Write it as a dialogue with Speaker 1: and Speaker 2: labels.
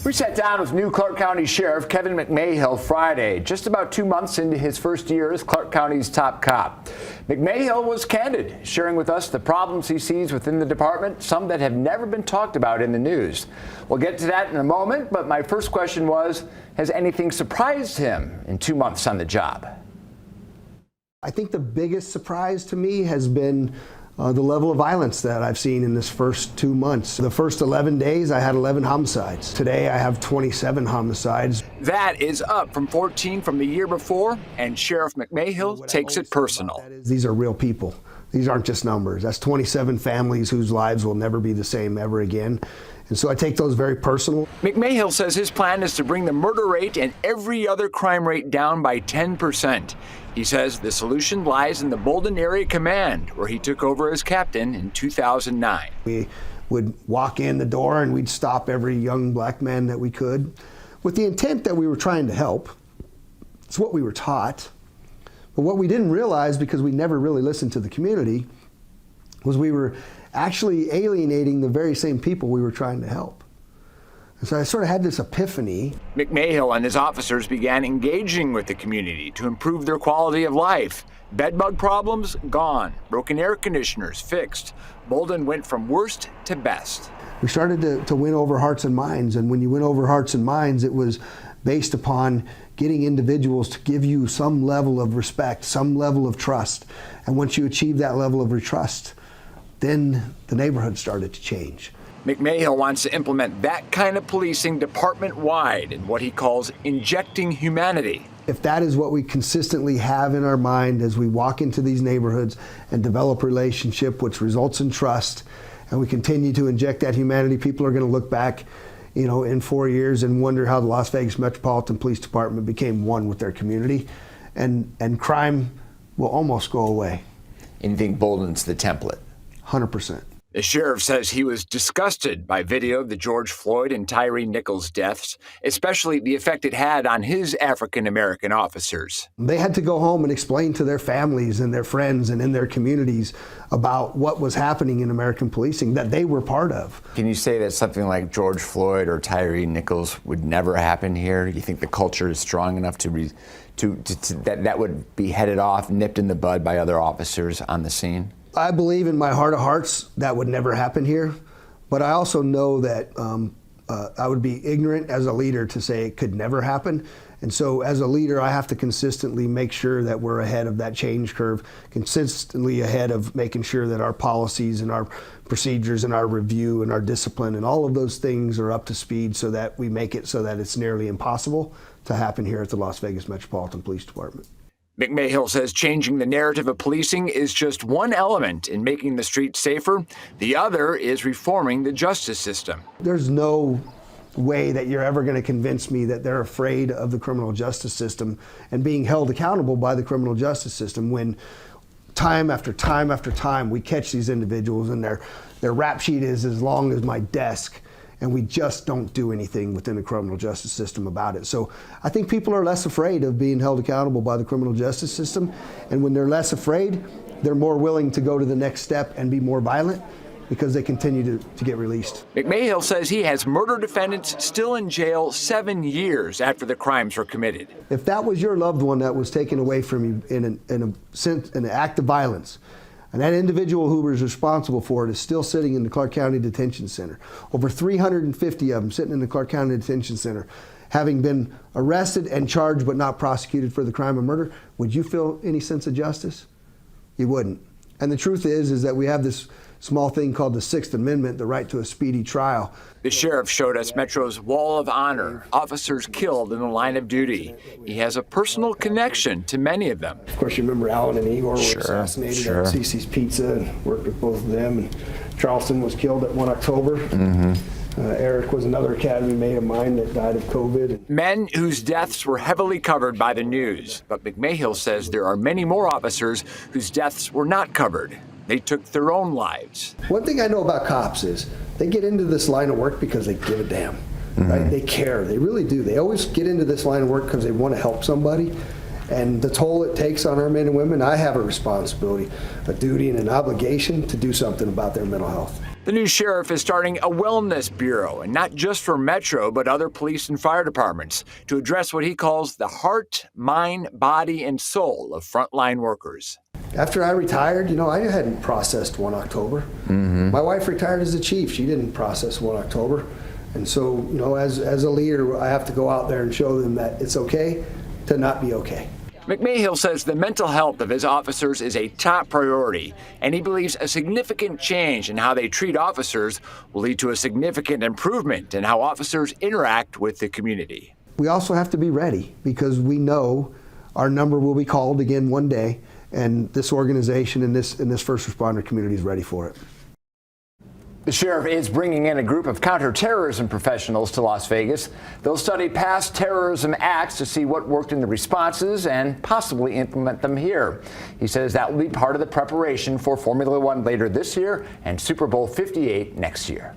Speaker 1: We sat down with new Clark County Sheriff Kevin McMahill Friday, just about 2 months into his first year as Clark County's top cop. McMahill was candid, sharing with us the problems he sees within the department, some that have never been talked about in the news. We'll get to that in a moment, but my first question was, has anything surprised him in 2 months on the job?
Speaker 2: I think the biggest surprise to me has been the level of violence that I've seen in this first 2 months. The first 11 days, I had 11 homicides. Today, I have 27 homicides.
Speaker 1: That is up from 14 from the year before, and Sheriff McMahill takes it personal.
Speaker 2: These are real people. These aren't just numbers. That's 27 families whose lives will never be the same ever again. And so I take those very personal.
Speaker 1: McMahill says his plan is to bring the murder rate and every other crime rate down by 10%. He says the solution lies in the Bolden Area Command, where he took over as captain in 2009.
Speaker 2: We would walk in the door and we'd stop every young black man that we could with the intent that we were trying to help. It's what we were taught. But what we didn't realize, because we never really listened to the community, was we were actually alienating the very same people we were trying to help. And so I sort of had this epiphany.
Speaker 1: McMahill and his officers began engaging with the community to improve their quality of life. Bedbug problems gone, broken air conditioners fixed. Bolden went from worst to best.
Speaker 2: We started to win over hearts and minds, and when you win over hearts and minds, it was based upon getting individuals to give you some level of respect, some level of trust. And once you achieve that level of trust, then the neighborhood started to change.
Speaker 1: McMahill wants to implement that kind of policing department-wide in what he calls injecting humanity.
Speaker 2: If that is what we consistently have in our mind as we walk into these neighborhoods and develop relationship, which results in trust, and we continue to inject that humanity, people are going to look back, in 4 years and wonder how the Las Vegas Metropolitan Police Department became one with their community, and crime will almost go away.
Speaker 1: And you think Bolden's the template?
Speaker 2: 100%.
Speaker 1: The sheriff says he was disgusted by video of the George Floyd and Tyree Nichols deaths, especially the effect it had on his African-American officers.
Speaker 2: They had to go home and explain to their families and their friends and in their communities about what was happening in American policing that they were part of.
Speaker 1: Can you say that something like George Floyd or Tyree Nichols would never happen here? Do you think the culture is strong enough that would be headed off, nipped in the bud by other officers on the scene?
Speaker 2: I believe in my heart of hearts that would never happen here, but I also know that I would be ignorant as a leader to say it could never happen. And so as a leader, I have to consistently make sure that we're ahead of that change curve, consistently ahead of making sure that our policies and our procedures and our review and our discipline and all of those things are up to speed so that we make it so that it's nearly impossible to happen here at the Las Vegas Metropolitan Police Department.
Speaker 1: McMahill says changing the narrative of policing is just one element in making the streets safer. The other is reforming the justice system.
Speaker 2: There's no way that you're ever going to convince me that they're afraid of the criminal justice system and being held accountable by the criminal justice system when time after time after time we catch these individuals and their rap sheet is as long as my desk, and we just don't do anything within the criminal justice system about it. So I think people are less afraid of being held accountable by the criminal justice system, and when they're less afraid, they're more willing to go to the next step and be more violent because they continue to get released.
Speaker 1: McMahill says he has murder defendants still in jail 7 years after the crimes were committed.
Speaker 2: If that was your loved one that was taken away from you in an act of violence, and that individual who was responsible for it is still sitting in the Clark County Detention Center. Over 350 of them sitting in the Clark County Detention Center, having been arrested and charged but not prosecuted for the crime of murder. Would you feel any sense of justice? You wouldn't. And the truth is that we have this small thing called the Sixth Amendment, the right to a speedy trial.
Speaker 1: The sheriff showed us Metro's Wall of Honor, officers killed in the line of duty. He has a personal connection to many of them.
Speaker 2: Of course, you remember Alan and Igor were assassinated at Cece's Pizza, and worked with both of them. And Charleston was killed at 1 October. Eric was another academy mate of mine that died of COVID.
Speaker 1: Men whose deaths were heavily covered by the news. But McMahill says there are many more officers whose deaths were not covered. They took their own lives.
Speaker 2: One thing I know about cops is they get into this line of work because they give a damn, right? They care, they really do. They always get into this line of work because they want to help somebody. And the toll it takes on our men and women, I have a responsibility, a duty, and an obligation to do something about their mental health.
Speaker 1: The new sheriff is starting a wellness bureau, and not just for Metro, but other police and fire departments, to address what he calls the heart, mind, body, and soul of frontline workers.
Speaker 2: After I retired, I hadn't processed 1 October. My wife retired as a chief. She didn't process 1 October. And so, as a leader, I have to go out there and show them that it's okay to not be okay.
Speaker 1: McMahill says the mental health of his officers is a top priority, and he believes a significant change in how they treat officers will lead to a significant improvement in how officers interact with the community.
Speaker 2: We also have to be ready because we know our number will be called again one day, and this organization and this first responder community is ready for it.
Speaker 1: The sheriff is bringing in a group of counterterrorism professionals to Las Vegas. They'll study past terrorism acts to see what worked in the responses and possibly implement them here. He says that will be part of the preparation for Formula One later this year and Super Bowl 58 next year.